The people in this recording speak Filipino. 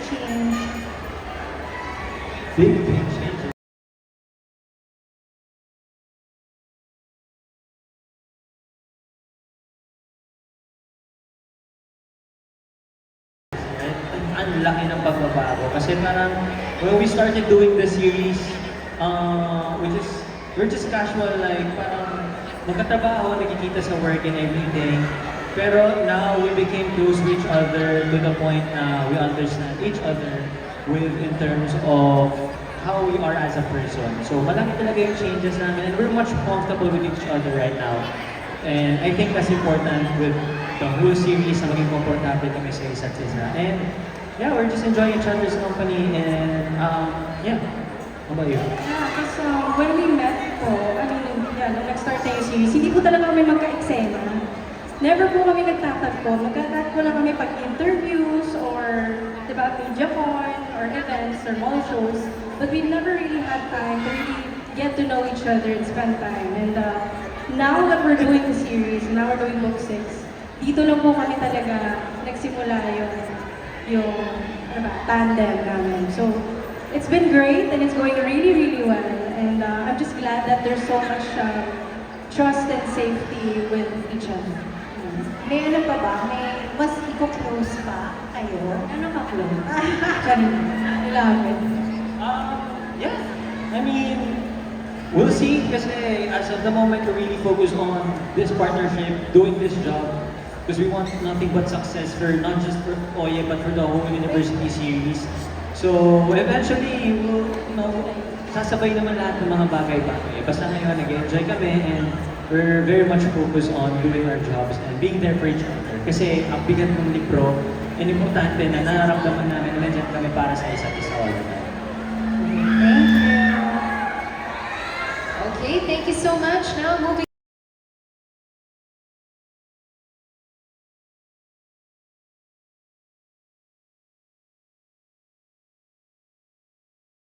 changed? Big changes. Ang laki ng pagbabago. Kasi parang, when we started doing the series, we're just casual, like, parang magkatrabaho, nakikita sa work and everything. Pero now, we became close to each other to the point na we understand each other in terms of how we are as a person. So, malaki talaga yung changes namin and we're much comfortable with each other right now. And I think that's important with the whole series na maging komportable kami sa isa't isa. And yeah, we're just enjoying each other's company and yeah. How about you? Yeah, kasi when we met po, nung nag-start na yung series, hindi po talaga kami magka-eksena. Never po kami nagtatagpo. Magkatagpo lang kami pag interviews or, di ba, media con or events or mall shows. But we never really had time to really get to know each other and spend time. And now that we're doing the series, now we're doing book 6, dito lang po kami talaga nagsimula yung tandem namin. So, it's been great and it's going really, really well. And I'm just glad that there's so much trust and safety with each other. May ano pa ba? May mas iko-close pa kayo? Ano ka close? Kailangan. Yeah. I mean, we'll see kasi as of the moment, we're really focused on this partnership, doing this job. Because we want nothing but success for not just for Oye, but for the whole university series. So, eventually, sasabay naman lahat ng mga bagay-bagay. Basta ngayon, nag-enjoy kami and we're very much focused on doing our jobs and being there for each other. Kasi ang bigat ng libro, and importante na nararamdaman namin na nandiyan kami para sa isa't isa all the time. Thank you. Okay, thank you so much. Now moving